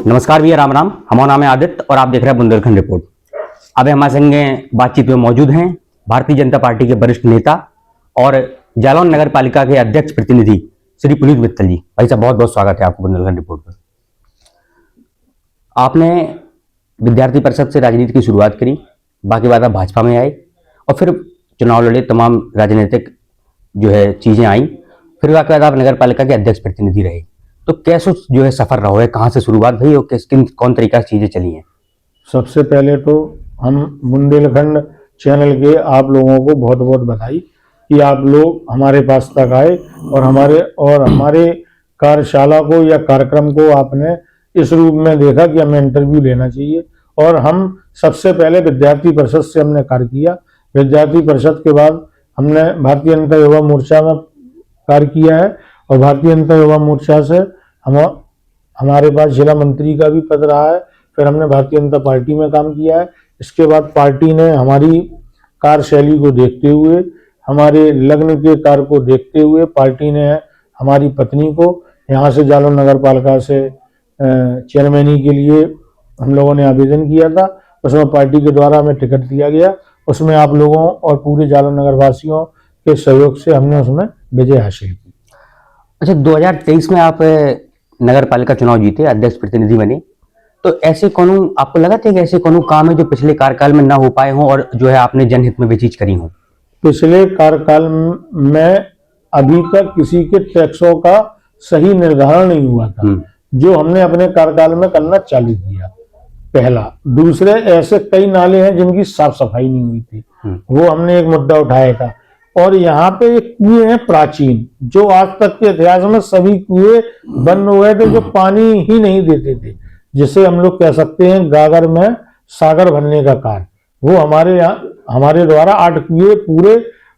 नमस्कार भैया, राम राम। हमारा नाम है आदित्य और आप देख रहे हैं बुंदेलखंड रिपोर्ट। अब हमारे संगे बातचीत में मौजूद हैं भारतीय जनता पार्टी के वरिष्ठ नेता और जालौन नगर पालिका के अध्यक्ष प्रतिनिधि श्री पुनीत मित्तल जी। भाई साहब, बहुत बहुत स्वागत है आपको बुंदेलखंड रिपोर्ट पर। आपने विद्यार्थी परिषद से राजनीति की शुरुआत करी, बाकी बात आप भाजपा में आए और फिर चुनाव लड़े, तमाम राजनीतिक जो है चीजें आई, फिर उसके बाद आप नगर पालिका के अध्यक्ष प्रतिनिधि रहे। तो कैसे जो है सफर रहा है, कहाँ से शुरुआत भई और कौन तरीका से चीजें चली हैं? सबसे पहले तो हम बुंदेलखंड चैनल के आप लोगों को बहुत बहुत बधाई कि आप लोग हमारे पास तक आए और हमारे कार्यशाला को या कार्यक्रम को आपने इस रूप में देखा कि हमें इंटरव्यू लेना चाहिए। और हम सबसे पहले विद्यार्थी परिषद से हमने कार्य किया। विद्यार्थी परिषद के बाद हमने भारतीय जनता युवा मोर्चा में कार्य किया है और भारतीय जनता युवा मोर्चा से हमारे पास जिला मंत्री का भी पद रहा है। फिर हमने भारतीय जनता पार्टी में काम किया है। इसके बाद पार्टी ने हमारी कार्यशैली को देखते हुए, हमारे लग्न के कार्य को देखते हुए, पार्टी ने हमारी पत्नी को यहाँ से जालौन नगर पालिका से चेयरमैनी के लिए हम लोगों ने आवेदन किया था। उसमें पार्टी के द्वारा हमें टिकट दिया गया। उसमें आप लोगों और पूरे जालौन नगर वासियों के सहयोग से हमने उसमें विजय हासिल की। अच्छा, 2023 में आप नगर पालिका चुनाव जीते, अध्यक्ष प्रतिनिधि बने, तो ऐसे कौन आपको लगा था कि ऐसे कौन काम है जो पिछले कार्यकाल में ना हो पाए हों और जो है आपने जनहित में वे चीज करी हो? पिछले कार्यकाल में अभी तक किसी के टैक्सों का सही निर्धारण नहीं हुआ था, जो हमने अपने कार्यकाल में करना चालू किया। पहला। दूसरे, ऐसे कई नाले हैं जिनकी साफ सफाई नहीं हुई थी, वो हमने एक मुद्दा उठाया था। और यहाँ पे एक कुएं हैं प्राचीन, जो आज तक के इतिहास में सभी कुएं बंद हो गए थे, जो पानी ही नहीं देते थे, जिसे हम लोग कह सकते हैं गागर में सागर भरने का कार्य। वो हमारे द्वारा 8 कुएं पूरे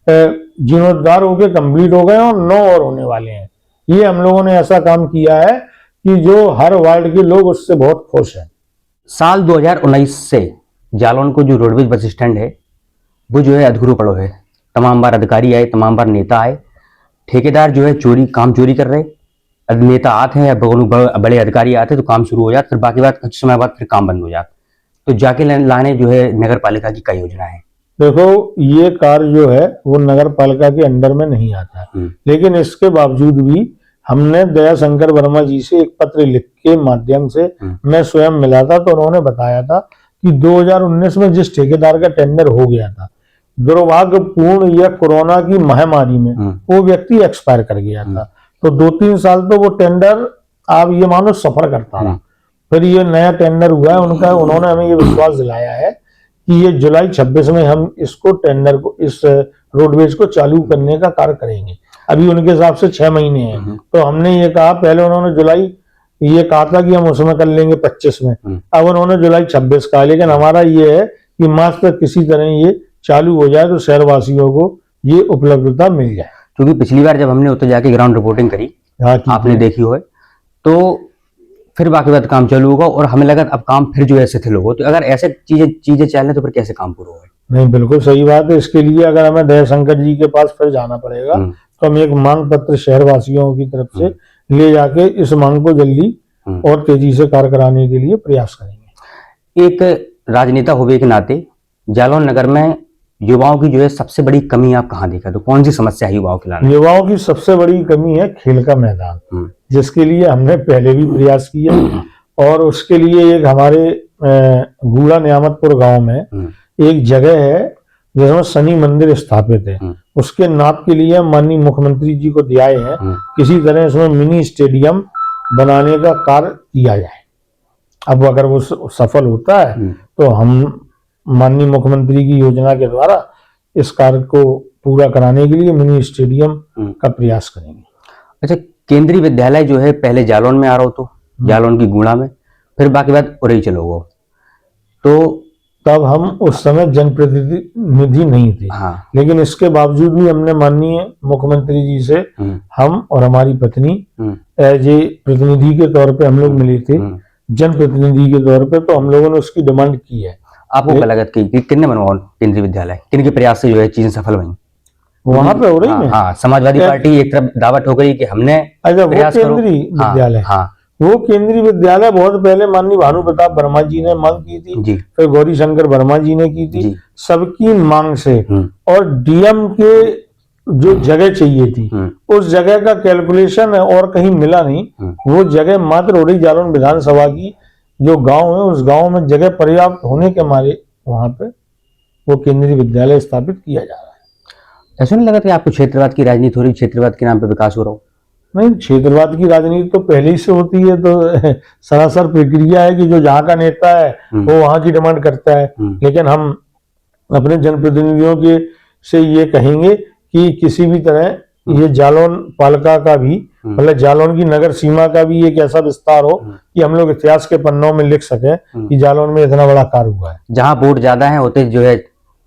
जीर्णोद्धार होके कंप्लीट हो गए और 9 और होने वाले हैं। ये हम लोगों ने ऐसा काम किया है कि जो हर वार्ड के लोग उससे बहुत खुश हैं। साल 2019 से जालौन को जो रोडवेज बस स्टैंड है वो जो है अधूरा पड़ो है। तमाम बार अधिकारी आए, तमाम बार नेता आए, ठेकेदार जो है काम चोरी कर रहे। नेता आते हैं या बड़े अधिकारी आते हैं तो काम शुरू हो जाता, फिर बाकी बात कुछ समय बाद फिर काम बंद हो जाता। तो जाके लाने जो है नगर पालिका की क्या योजना है? देखो, ये कार्य जो है वो नगर पालिका के अंडर में नहीं आता, लेकिन इसके बावजूद भी हमने दया शंकर वर्मा जी से एक पत्र लिख के माध्यम से मैं स्वयं मिला था, तो उन्होंने बताया था कि 2019 में जिस ठेकेदार का टेंडर हो गया था, दुर्भाग्यपूर्ण या कोरोना की महामारी में वो व्यक्ति एक्सपायर कर गया था। तो 2-3 साल तो वो टेंडर आप ये मानो सफर करता रहा। फिर ये नया टेंडर हुआ है उनका। उन्होंने हमें ये विश्वास दिलाया है कि ये जुलाई 26 में हम इसको टेंडर को, इस रोडवेज को चालू करने का कार्य करेंगे। अभी उनके हिसाब से 6 महीने हैं, तो हमने ये कहा, पहले उन्होंने जुलाई ये कहा था कि हम उसमें कर लेंगे 25 में, अब उन्होंने जुलाई 26 कहा। लेकिन हमारा ये है कि मार्च तक किसी तरह ये चालू हो जाए तो शहरवासियों को ये उपलब्धता मिल जाए। क्योंकि पिछली बार जब हमने उतर जाके ग्राउंड रिपोर्टिंग करी, आपने देखी हो, तो फिर बाकी बात काम चालू होगा और हमें लगा अब काम फिर जो है शिथिल होगा। तो अगर ऐसे चीजें चलें तो फिर कैसे काम पूरा होगा? नहीं, बिल्कुल सही बात है। इसके लिए अगर हमें दया शंकर जी के पास फिर जाना पड़ेगा, तो हम एक मांग पत्र शहरवासियों की तरफ से ले जाके इस मांग को जल्दी और तेजी से कार्य कराने के लिए प्रयास करेंगे। एक राजनेता होने के नाते जालौन नगर में युवाओं की जो है सबसे बड़ी कमी आप कहाँ देखा? तो कौन सी समस्या है युवाओं के लाने? युवाओं की सबसे बड़ी कमी है खेल का मैदान, जिसके लिए हमने पहले भी प्रयास किया। और उसके लिए एक हमारे गूड़ा नियामतपुर गांव में एक जगह है जिसमें शनि मंदिर स्थापित है। उसके नाप के लिए माननीय मुख्यमंत्री जी को दिया है, किसी तरह इसमें मिनी स्टेडियम बनाने का कार्य किया जाए। अब अगर वो सफल होता है तो हम माननीय मुख्यमंत्री की योजना के द्वारा इस कार्य को पूरा कराने के लिए मिनी स्टेडियम का प्रयास करेंगे। अच्छा, केंद्रीय विद्यालय जो है पहले जालौन में आ रहा हो, तो जालौन की गूड़ा में, फिर बाकी बात उड़ई चलो गो, तो तब हम उस समय जनप्रतिनिधि नहीं थे। लेकिन इसके बावजूद भी हमने माननीय मुख्यमंत्री जी से हम और हमारी पत्नी एज ए प्रतिनिधि के तौर पे हम लोग मिले थे, जनप्रतिनिधि के तौर पे, तो हम लोगों ने उसकी डिमांड की है। आपको क्या लगता है कि कितने बनवाओ केंद्रीय विद्यालय, किन के प्रयास से जो है चीजें सफल हुई? वहां पे हो रही है। हाँ, समाजवादी पार्टी एक तरफ दावा ठोक रही कि हमने अच्छा, वो केंद्रीय विद्यालय, हाँ, वो केंद्रीय विद्यालय बहुत पहले माननीय भानु प्रताप वर्मा जी ने मांग की थी, जी फिर गौरी शंकर वर्मा जी ने की थी, जी सबकी मांग से। और डीएम के जो जगह चाहिए थी उस जगह का कैलकुलेशन है और कहीं मिला नहीं। वो जगह मात्र ओडी जालौन विधानसभा की जो गांव है उस गांव में जगह पर्याप्त होने के मारे वहां पे वो केंद्रीय विद्यालय स्थापित किया जा रहा है। ऐसा नहीं लगा कि आपको क्षेत्रवाद की राजनीति हो रही, क्षेत्रवाद के नाम पे विकास हो रहा हो? नहीं, क्षेत्रवाद की राजनीति तो पहले ही से होती है, तो सरासर प्रक्रिया है कि जो जहाँ का नेता है वो वहां की डिमांड करता है। लेकिन हम अपने जनप्रतिनिधियों के से ये कहेंगे कि किसी भी तरह ये जालौन पालिका का भी मतलब जालौन की नगर सीमा का भी एक ऐसा विस्तार हो कि हम लोग इतिहास के पन्नों में लिख सकें कि जालौन में इतना बड़ा कार्य हुआ है। जहाँ वोट ज्यादा है होते जो है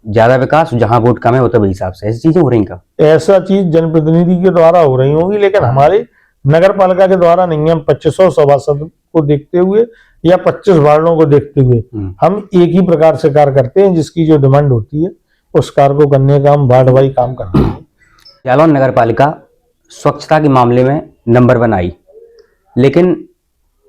ज्यादा विकास, जहाँ वोट कम है होते वही हिसाब से ऐसी चीजें हो रही का? ऐसा चीज जनप्रतिनिधि के द्वारा हो रही होगी, लेकिन हमारे नगर पालिका के द्वारा नहीं। हम 2500 सभासद को देखते हुए या 25 वार्डों को देखते हुए हम एक ही प्रकार से कार्य करते हैं। जिसकी जो डिमांड होती है उस कार्य को करने का हम वार्ड वाइज काम करते हैं। जालौन नगर पालिका स्वच्छता के मामले में नंबर 1 आई, लेकिन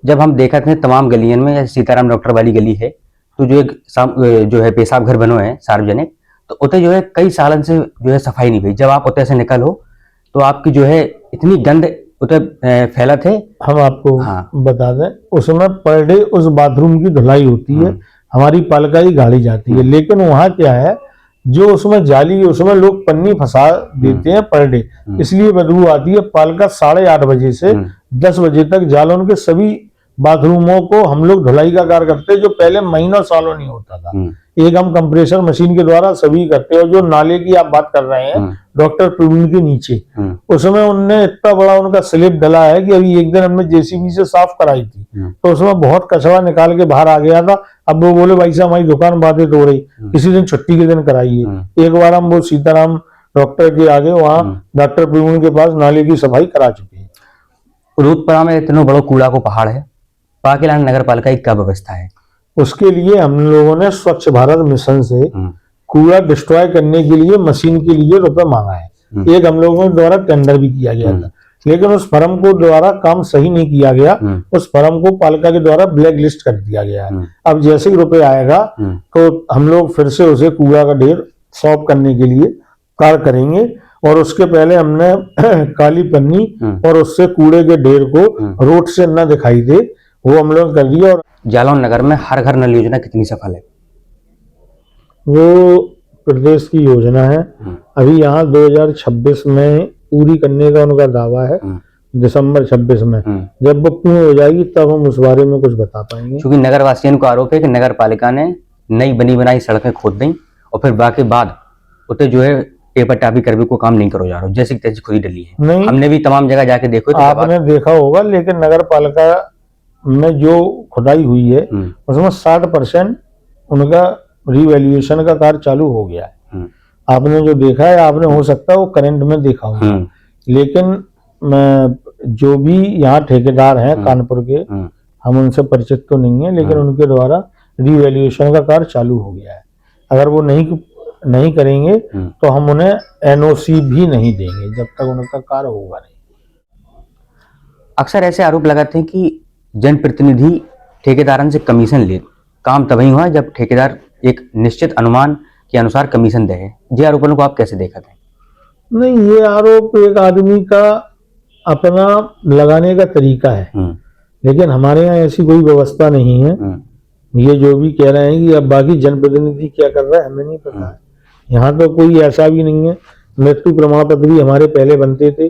जब हम देखा थे तमाम गलियों में, जैसे सीताराम डॉक्टर वाली गली है तो जो है पेशाब घर बनो है सार्वजनिक, तो उते जो है कई सालन से जो है सफाई नहीं हुई। जब आप उते से निकलो तो आपकी जो है इतनी गंद उते फैला थे। हम आपको बता दें उसमें पर डे उस बाथरूम की धुलाई होती है, हमारी पालिका ही गाड़ी जाती है। लेकिन वहाँ क्या है जो उसमें जाली उसमें लोग पन्नी फंसा देते हैं पर डे, इसलिए बदबू आती है। पालिका 8:30 बजे से 10 बजे तक जालौन के सभी बाथरूमों को हम लोग धुलाई का कार्य करते हैं, जो पहले महीनों सालों नहीं होता था। एक हम कंप्रेसर मशीन के द्वारा सभी करते हैं। और जो नाले की आप बात कर रहे हैं डॉक्टर प्रवीण के नीचे, उसमें उनने इतना बड़ा उनका स्लिप डला है कि अभी एक दिन हमने जेसीबी से साफ कराई थी तो उसमें बहुत कचरा निकाल के बाहर आ गया था। अब वो बोले भाई साहब हमारी दुकान बाधित हो रही, किसी दिन छुट्टी के दिन कराइए। एक बार हम वो सीताराम डॉक्टर के आगे वहाँ डॉक्टर प्रवीण के पास नाले की सफाई करा चुके हैं। रूपपुरा में इतना बड़ा कूड़ा को पहाड़ है, पाकिलान नगर पालिका की क्या व्यवस्था है? उसके लिए हम लोगों ने स्वच्छ भारत मिशन से कूड़ा डिस्ट्रॉय करने के लिए मशीन के लिए रुपए मांगा है। एक हम लोगों के द्वारा टेंडर भी किया गया था, लेकिन उस फर्म को द्वारा काम सही नहीं किया गया। उस फर्म को पालिका के द्वारा ब्लैक लिस्ट कर दिया गया है। अब जैसे ही रुपए आएगा तो हम लोग फिर से उसे कूड़ा का ढेर साफ करने के लिए कार्य करेंगे। और उसके पहले हमने काली पन्नी और उससे कूड़े के ढेर को रोड से न दिखाई दे वो हम लोग कर दिया। और जालौन नगर में हर घर नल योजना कितनी सफल है? वो प्रदेश की योजना है। अभी यहाँ 2026 में पूरी करने का उनका दावा है, दिसंबर 26 में। जब वो पूर्ण हो जाएगी तब हम उस बारे में कुछ बता पाएंगे। क्योंकि नगर वासियों को आरोप है कि नगर पालिका ने नई बनी बनाई सड़कें खोद दी और फिर बाकी बाद उते जो है पेपर टापी करने को काम नहीं करो जा रहा, जैसे तैसे खुद ही डली है। नहीं, हमने भी तमाम जगह जाके देखो तो आपने देखा होगा, लेकिन नगर पालिका में जो खुदाई हुई है उसमें 60% उनका रिवैल्यूएशन का कार्य चालू हो गया है। आपने जो देखा है, आपने हो सकता है वो करंट में देखा होगा, लेकिन जो भी यहाँ ठेकेदार हैं कानपुर के, हम उनसे परिचित तो नहीं है, लेकिन उनके द्वारा रिवैल्यूएशन का कार्य चालू हो गया है। अगर वो नहीं करेंगे तो हम उन्हें एनओसी भी नहीं देंगे जब तक उनका कार्य होगा नहीं। अक्सर ऐसे आरोप लगाते हैं कि जनप्रतिनिधि ठेकेदारन से कमीशन ले, काम तभी हुआ जब ठेकेदार एक निश्चित अनुमान के अनुसार कमीशन दे। ये आरोपों को आप कैसे देखते हैं? नहीं, ये आरोप एक आदमी का अपना लगाने का तरीका है, लेकिन हमारे यहाँ ऐसी कोई व्यवस्था नहीं है। ये जो भी कह रहे हैं कि अब बाकी जनप्रतिनिधि क्या कर रहा है हमें नहीं पता है। यहाँ तो कोई ऐसा भी नहीं है। मृत्यु प्रमाण पत्र भी हमारे पहले बनते थे,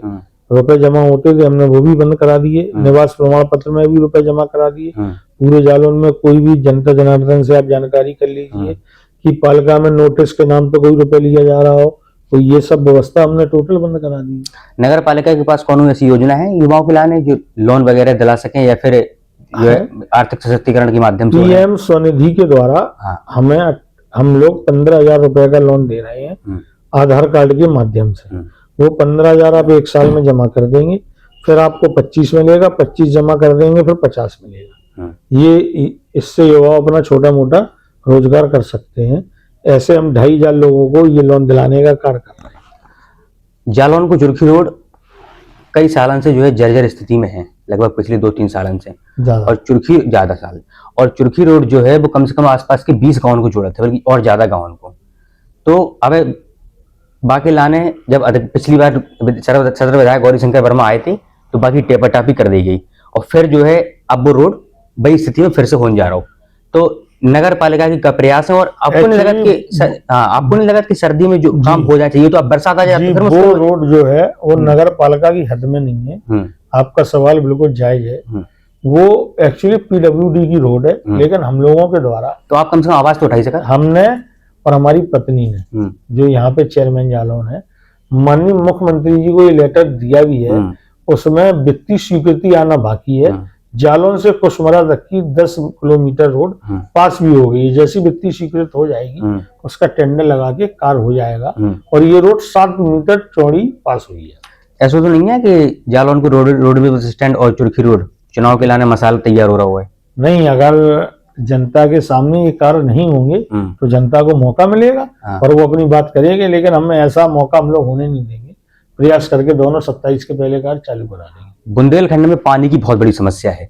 रुपए जमा होते थे, हमने वो भी बंद करा दिए। निवास प्रमाण पत्र में भी रुपए जमा करा दिए। पूरे जालौन में कोई भी जनता जनार्दन से आप जानकारी कर लीजिए कि पालिका में नोटिस के नाम पे कोई रुपए लिया जा रहा हो, तो ये सब व्यवस्था हमने टोटल बंद करा दी। नगर पालिका के पास कौन ऐसी योजना है युवाओं के लाने जो लोन वगैरह दिला सकें या फिर जो है आर्थिक सशक्तिकरण के माध्यम से? पीएम स्वनिधि के द्वारा हम लोग 15,000 रुपए का लोन दे रहे हैं आधार कार्ड के माध्यम से। वो 15,000 आप एक साल में जमा कर देंगे, फिर आपको 25 मिलेगा, 25 जमा कर देंगे, फिर 50 मिलेगा। ये इससे युवा अपना छोटा मोटा रोजगार कर सकते हैं। ऐसे हम 2,500 लोगों को ये लोन दिलाने का कार्य कर रहे हैं। जालौन को जुर्खी रोड कई सालों से जो है जर्जर स्थिति में है, लगभग पिछले 2-3 सालन से, ज्यादा। और चुरखी ज़्यादा साल, और चुरखी रोड जो है वो कम से कम आसपास के 20 गाँव को जोड़ा था, बल्कि और ज़्यादा गाँव को। तो अब बाकी लाने जब पिछली बार सदर विधायक गौरीशंकर वर्मा आए थे तो बाकी टेपाटापी कर दी गई, और फिर जो है अब वो रोड वही स्थिति में फिर से होने जा रहा हो। तो नगर पालिका की का प्रयास है, और आपको नहीं लगा कि आपको नहीं लगा कि सर्दी में जो काम हो जाना चाहिए तो अब बरसात आ जाए जी, तो फिर वो मुश्किल रोड जो है वो नगर पालिका की हद में नहीं है। आपका सवाल बिल्कुल जायज है। वो एक्चुअली पीडब्ल्यूडी की रोड है, लेकिन हम लोगों के द्वारा, तो आप कम से कम आवाज तो उठाई सका। हमने और हमारी पत्नी ने, जो यहाँ पे चेयरमैन जालौन है, माननीय मुख्यमंत्री जी को ये लेटर दिया भी है। उसमें वित्तीय स्वीकृति आना बाकी है। जालौन से कुशमरा तक की 10 किलोमीटर रोड पास भी हो गई। जैसी वित्तीय स्वीकृत हो जाएगी उसका टेंडर लगा के कार्य हो जाएगा, और ये रोड 7 मीटर चौड़ी पास हुई है। ऐसा तो नहीं है कि जालौन को रोडवेज बस स्टैंड और चुरखी रोड चुनाव के लाने मसाला तैयार हो रहा हुआ है? नहीं, अगर जनता के सामने ये कार्य नहीं होंगे तो जनता को मौका मिलेगा और वो अपनी बात करेंगे, लेकिन हमें ऐसा मौका हम लोग होने नहीं देंगे। प्रयास करके दोनों 27 के पहले कार्य चालू करा देंगे। बुंदेलखंड में पानी की बहुत बड़ी समस्या है।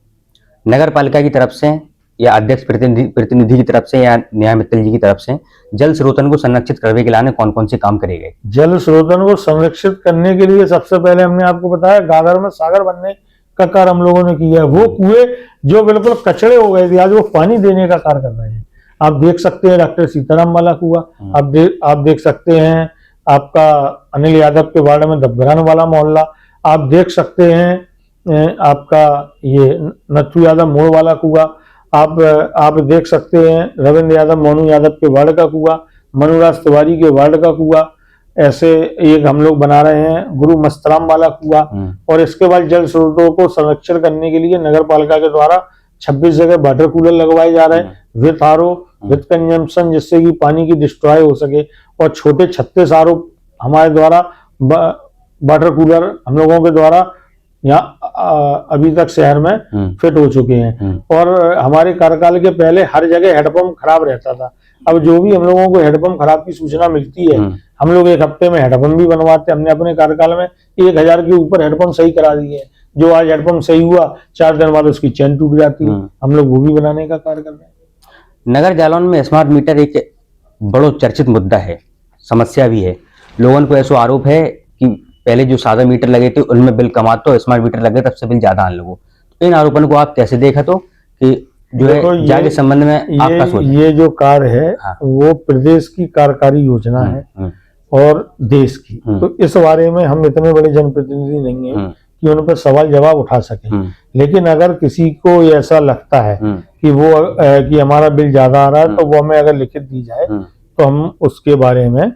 नगर पालिका की तरफ से या अध्यक्ष प्रतिनिधि की तरफ से या न्याय मित्तल जी की तरफ से जल स्रोतन को संरक्षित करने के लाने कौन कौन से काम करे गए? जल स्रोतन को संरक्षित करने के लिए सबसे पहले हमने आपको बताया गागर में सागर बनने का कार्य हम लोगों ने किया है। वो कुएं जो बिल्कुल कचड़े हो गए थे, आज वो पानी देने का कार्य कर रहे हैं। आप देख सकते हैं डॉक्टर सीताराम वाला कुआं, आप देख सकते हैं आपका अनिल यादव के वार्ड में दबगरान वाला मोहल्ला, आप देख सकते हैं आपका ये नथु यादव मोड़ वाला कुआं, आप देख सकते हैं रविंद्र यादव मोनू यादव के वार्ड का कुआं, मनुराज तिवारी के वार्ड का कुआं। ऐसे एक हम लोग बना रहे हैं गुरु मस्तराम वाला कुआं। और इसके बाद जल स्रोतों को संरक्षण करने के लिए नगर पालिका के द्वारा 26 जगह वाटर कूलर लगवाए जा रहे हैं विथ आरओ विथ कंजम्पशन, जिससे कि पानी की डिस्ट्रॉय हो सके। और छोटे 36 आरओ हमारे द्वारा वाटर कूलर हम लोगों के द्वारा यहाँ अभी तक शहर में फिट हो चुके हैं। और हमारे कार्यकाल के पहले हर जगह हेडपंप खराब रहता था। अब जो भी हम लोगों को हेडपंप खराब की सूचना मिलती है, हम लोग एक हफ्ते में हेडपंप भी बनवाते। हमने अपने कार्यकाल में 1000 के ऊपर हेडपंप सही करा दिए हैं। जो आज हेडपंप सही हुआ 4 दिन बाद उसकी चैन टूट जाती है। हम लोग वो भी बनाने का कार्य कर रहे हैं। नगर जालौन में स्मार्ट मीटर एक बड़ो चर्चित मुद्दा है, समस्या भी है। लोगों को ऐसा आरोप है कि पहले जो सादा मीटर लगे थे उनमें बिल कम आता, तो स्मार्ट मीटर लगे तब से बिल ज्यादा आने लगो। तो इन आरोपों को आप कैसे देखा तो कि जो है जाके संबंध में आपका सोच? ये जो कार्य है वो प्रदेश की कार्यकारी योजना है और देश की। तो इस बारे में हम इतने बड़े जनप्रतिनिधि नहीं है कि उन पर सवाल जवाब उठा सके। लेकिन अगर किसी को ऐसा लगता है कि वो कि हमारा बिल ज्यादा आ रहा है, तो वो हमें अगर लिखित दी जाए तो हम उसके बारे में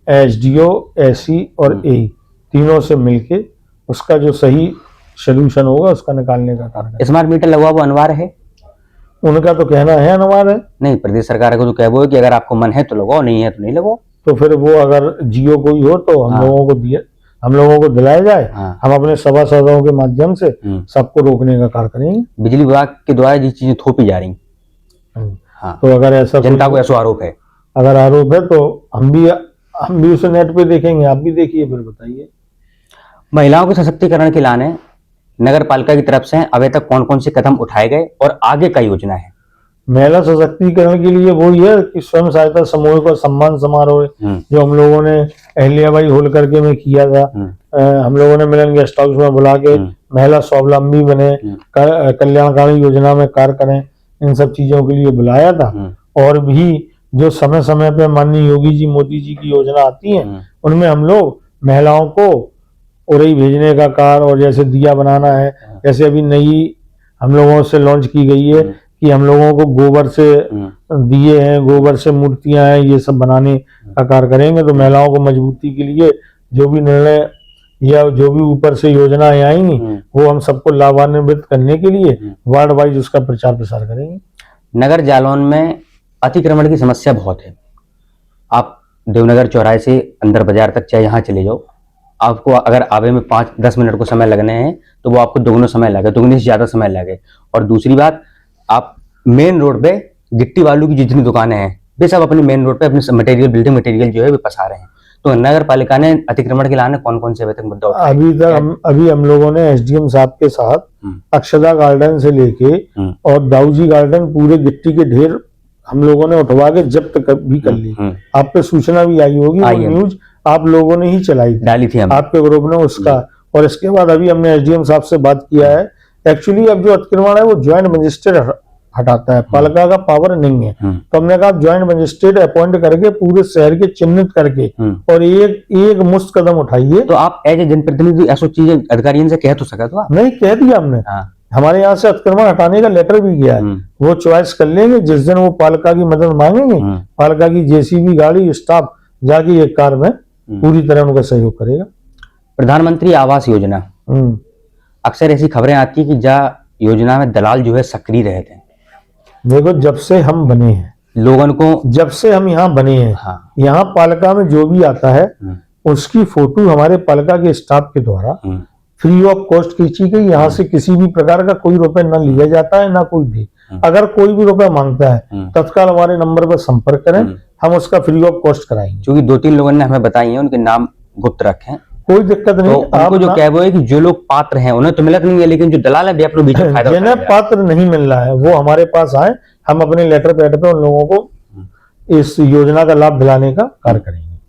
एसडीओ, एसई और एई तीनों से मिलके उसका जो सही सोल्यूशन होगा उसका निकालने का कार्य। स्मार्ट मीटर लगवा वो अनिवार्य है? उनका तो कहना है अनिवार्य है। नहीं, प्रदेश सरकार को तो कह वो है कि अगर आपको मन है तो लगाओ, नहीं है तो नहीं लगाओ। तो फिर वो अगर जियो कोई हो तो हम लोगों को दिलाया जाए। हम अपने सभासदों के माध्यम से सबको रोकने का कार्य करेंगे। बिजली विभाग के द्वारा ये चीजें थोपी जा रही। तो अगर ऐसा जनता को ऐसा आरोप है, अगर आरोप है तो हम भी उसे नेट पे देखेंगे। आप भी देखिए, फिर बताइए। महिलाओं के सशक्तिकरण के लाने नगर पालिका की तरफ से अभी तक कौन कौन से कदम उठाए गए और आगे का योजना है? महिला सशक्तिकरण के लिए वही है कि स्वयं सहायता समूह का सम्मान समारोह जो हम लोगों ने अहल्याबाई होलकर के में किया था। हम लोगों ने मिलन गेस्ट हाउस में बुला के महिला स्वावलंबी बने, कल्याणकारी योजना में कार्य करें, इन सब चीजों के लिए बुलाया था। और भी जो समय समय पे माननीय योगी जी, मोदी जी की योजना आती है उनमें हम लोग महिलाओं को उरई भेजने का कार्य, और जैसे दिया बनाना है, जैसे अभी नई हम लोगों से लॉन्च की गई है कि हम लोगों को गोबर से दिए हैं, गोबर से मूर्तियां हैं, ये सब बनाने का कार्य करेंगे। तो महिलाओं को मजबूती के लिए जो भी निर्णय या जो भी ऊपर से योजनाएं आएंगी वो हम सबको लाभान्वित करने के लिए वार्ड वाइज उसका प्रचार प्रसार करेंगे। नगर जालौन में अतिक्रमण की समस्या बहुत है। आप देवनगर चौराहे से अंदर बाजार तक चाहे यहाँ चले जाओ, आपको अगर आवे में 5-10 मिनट को समय लगने हैं तो वो आपको दोगुना समय लगे, दोगुने से ज्यादा समय लगे। और दूसरी बात, आप मेन रोड पे गिट्टी बालू की जितनी दुकानें हैं वे सब अपने मेन रोड पे अपने मटेरियल, बिल्डिंग मटेरियल जो है वे पसा रहे हैं। तो नगर पालिका ने अतिक्रमण के लाने कौन कौन से अभी तक मुद्दा उठाए? अभी हम लोगों ने एसडीएम साहब के साथ अक्षदा गार्डन से लेके और दाऊजी गार्डन पूरे गिट्टी के ढेर हम लोगों ने उठवा के जब्त भी कर ली। आप पे सूचना भी आई होगी, वो न्यूज आप लोगों ने ही चलाई डाली थी आपके ग्रुप ने उसका। और इसके बाद अभी हमने एसडीएम साहब से बात किया है। एक्चुअली अब जो अतिक्रमण है वो ज्वाइंट मजिस्ट्रेट हटाता है, पालिका का पावर नहीं है। तो हमने कहा ज्वाइंट मजिस्ट्रेट अपॉइंट करके पूरे शहर के चिन्हित करके और एक मुश्त कदम उठाइए। तो आप एज ए जनप्रतिनिधि ऐसा चीज अधिकारियों से कह तो सका तो आप? नहीं, कह दिया हमने। हमारे यहाँ से अतिक्रमण हटाने का लेटर भी गया है। वो चॉइस कर लेंगे जिस दिन वो पालिका की मदद मांगेंगे, पालिका की जेसीबी गाड़ी स्टाफ जाके एक कार में पूरी तरह उनका सहयोग करेगा। प्रधानमंत्री आवास योजना, अक्सर ऐसी खबरें आती है कि जहाँ योजना में दलाल जो है सक्रिय रहते हैं। देखो, जब से हम बने हैं लोगों को, जब से हम यहाँ बने हैं, यहाँ पालिका में जो भी आता है उसकी फोटो हमारे पालिका के स्टाफ के द्वारा फ्री ऑफ कॉस्ट खींची गई। यहाँ से किसी भी प्रकार का कोई रुपए न लिया जाता है ना कोई दे। अगर कोई भी रुपए मांगता है तत्काल हमारे नंबर पर संपर्क करें, हम उसका फ्री ऑफ कॉस्ट कराएंगे। क्योंकि 2-3 लोगों ने हमें बताई है, उनके नाम गुप्त रखें, कोई दिक्कत नहीं। तो आपको जो कह वो है कि जो लोग पात्र हैं उन्हें तो मिलत नहीं है, लेकिन जो दलाल है अपने बीच में फायदा जिन्हें पात्र नहीं मिल रहा है वो हमारे पास आए, हम अपने लेटर पैड पे उन लोगों को इस योजना का लाभ दिलाने का कार्य करेंगे।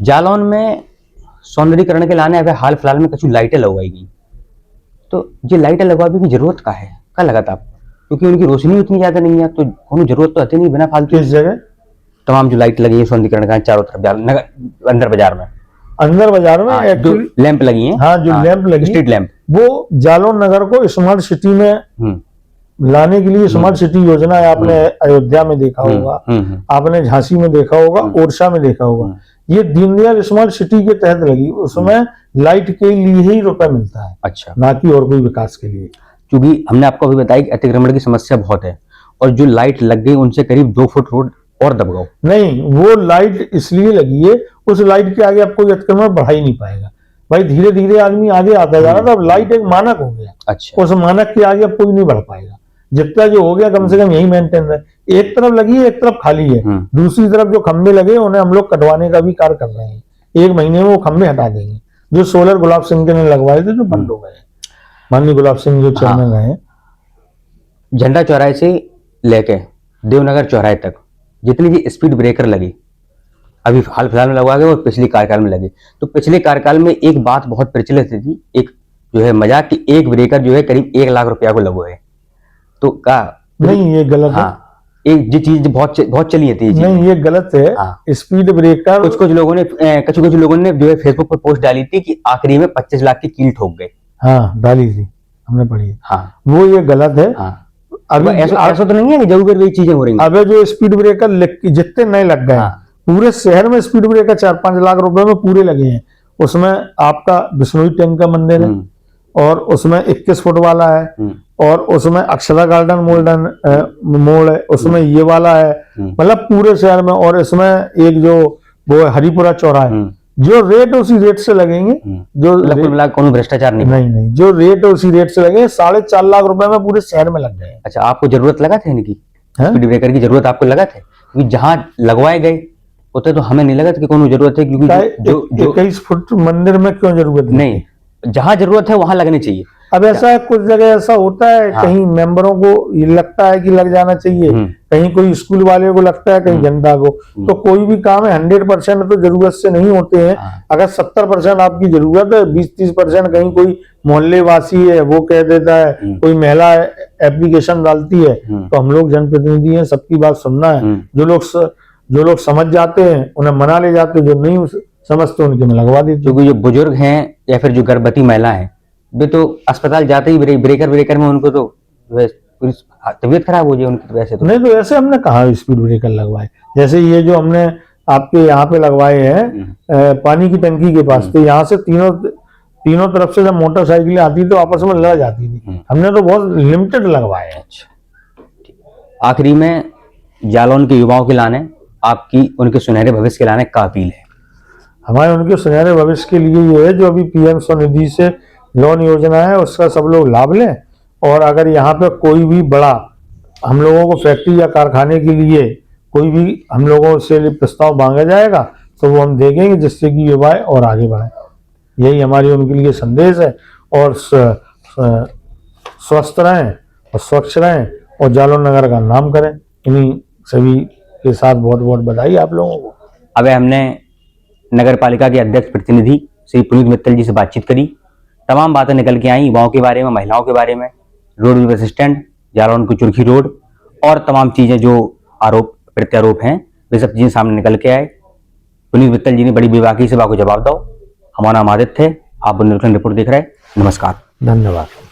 जालौन में सौंदर्यीकरण के लाने अभी हाल फिलहाल में कुछ लाइटें लगवाई गई, तो ये लाइटें लगवाने की जरूरत का है, क्या लगा था आपको? क्योंकि उनकी रोशनी उतनी ज्यादा नहीं है, तो कोई जरूरत तो आती नहीं बिना फालतू। किस जगह? तमाम जो लाइट लगी है सौंदर्यीकरण का चारों तरफ, अंदर बाजार में जो लैंप लगी है, हाँ, जो लैंप लगी, स्ट्रीट लैंप, वो जालौन नगर को स्मार्ट सिटी में लाने के लिए स्मार्ट सिटी योजना है। आपने अयोध्या में देखा होगा, आपने झांसी में देखा होगा, ओरछा में देखा होगा। ये दीनदयाल स्मार्ट सिटी के तहत लगी, उसमें लाइट के लिए ही रुपए मिलता है, अच्छा, ना कि और कोई विकास के लिए। क्योंकि हमने आपको अभी बताया कि अतिक्रमण की समस्या बहुत है और जो लाइट लग गई उनसे करीब 2 फुट रोड और दब गई। नहीं, वो लाइट इसलिए लगी है, उस लाइट के आगे अब कोई अतिक्रमण बढ़ा ही नहीं पाएगा भाई। धीरे धीरे आदमी आगे आता जा रहा था, अब लाइट एक मानक हो गया। अच्छा, उस मानक के आगे अब कोई नहीं बढ़ पाएगा। जितना जो हो गया कम से कम यही मेंटेन है। एक तरफ लगी है, एक तरफ खाली है, दूसरी तरफ जो खंभे लगे उन्हें हम लोग कटवाने का भी कार्य कर रहे हैं। 1 महीने में वो खंभे हटा देंगे जो सोलर गुलाब सिंह के ने लगवाए थे, जो बंद हो गए। माननीय गुलाब सिंह जो चेयरमैन रहे। झंडा चौराहे से लेके देवनगर चौराहे तक जितनी भी स्पीड ब्रेकर लगी अभी हाल फिलहाल में लगवा गए और पिछले कार्यकाल में लगी, तो पिछले कार्यकाल में एक बात बहुत प्रचलित थी, एक जो है मजाक कि एक ब्रेकर जो है करीब 1 लाख रुपया को लगो है। तो का नहीं, ये गलत है। एक जी चीज बहुत चली थी। नहीं, ये गलत है। स्पीड ब्रेकर कुछ लोगों ने जो है फेसबुक पर पोस्ट डाली थी कि आखिरी में 25 लाख की कील ठोक गए। हाँ, डाली थी, हमने पढ़ी। हाँ, वो ये गलत है। अभी ऐसा तो नहीं है कि जरूर वही चीजें हो रही हैं। अबे जो स्पीड ब्रेकर जितने नए लग गए, पूरे शहर में स्पीड ब्रेकर 4-5 लाख रुपए में पूरे लगे हैं। उसमें आपका बिश्नोई टैंक का मंदिर है और उसमें 21 फुट वाला है और उसमें अक्षरा गार्डन मोड़ है, उसमें ये वाला है, मतलब पूरे शहर में। और इसमें एक जो वो हरिपुरा चौराहा है, जो रेट उसी रेट से लगेंगे, जो कोई भ्रष्टाचार नहीं, जो रेट उसी रेट से लगेंगे। 4.5 लाख रुपए में पूरे शहर में लग गए। अच्छा, आपको जरूरत लगा था इनकी स्पीड ब्रेकर की? जरूरत आपको लगा था? क्योंकि जहां लगवाए गए होते तो हमें नहीं लगा था कि कोई जरूरत है, क्योंकि जो 21 फुट मंदिर में क्यों जरूरत नहीं, जहां जरूरत है वहां लगनी चाहिए। अब ऐसा है, कुछ जगह ऐसा होता है, कहीं मेंबरों को ये लगता है कि लग जाना चाहिए, कहीं कोई स्कूल वाले को लगता है, कहीं जनता को। तो कोई भी काम है 100% तो जरूरत से नहीं होते हैं। अगर 70% आपकी जरूरत है, 20-30% कहीं कोई मोहल्ले वासी है वो कह देता है, कोई महिला एप्लीकेशन डालती है, तो हम लोग जनप्रतिनिधि हैं, सबकी बात सुनना है। जो लोग समझ जाते हैं उन्हें मना ले जाते, जो नहीं समझते उनके में लगवा देते। क्योंकि जो बुजुर्ग हैं या फिर जो गर्भवती महिला है वे तो अस्पताल जाते ही ब्रेकर में उनको तो तबीयत खराब हो जाए उनकी। वैसे तो नहीं, तो ऐसे हमने कहा स्पीड ब्रेकर लगवाए। जैसे ये जो हमने आपके यहाँ पे लगवाए हैं पानी की टंकी के पास, तो यहाँ से तीनों तरफ से जब मोटरसाइकिलें आती तो आपस में लड़ जाती थी। हमने तो बहुत लिमिटेड लगवाए हैं। आखिरी में जालौन के युवाओं के लाने आपकी उनके सुनहरे भविष्य के लाने का अपील है? हमारे उनके सुनहरे भविष्य के लिए ये है, जो अभी पीएम स्वनिधि से लोन योजना है उसका सब लोग लाभ लें। और अगर यहाँ पे कोई भी बड़ा हम लोगों को फैक्ट्री या कारखाने के लिए कोई भी हम लोगों से प्रस्ताव मांगा जाएगा तो वो हम देखेंगे, जिससे कि युवा और आगे बढ़े। यही हमारी उनके लिए संदेश है। और स्वस्थ रहें और स्वच्छ रहें और जालौन नगर का नाम करें। इन्हीं सभी के साथ बहुत बहुत बधाई आप लोगों को। अब हमने नगर पालिका के अध्यक्ष प्रतिनिधि श्री पुनीत मित्तल जी से बातचीत करी। तमाम बातें निकल के आई, युवाओं के बारे में, महिलाओं के बारे में, रोडवेज बस स्टैंड, जालौन की चुरखी रोड और तमाम चीजें जो आरोप प्रत्यारोप हैं, वे सब चीजें सामने निकल के आए। पुनीत मित्तल जी ने बड़ी बेबाकी से बात को जवाब दो। हमारा नाम आदित्य है, आप बुंदेलखंड रिपोर्ट देख रहे हैं। नमस्कार। धन्यवाद।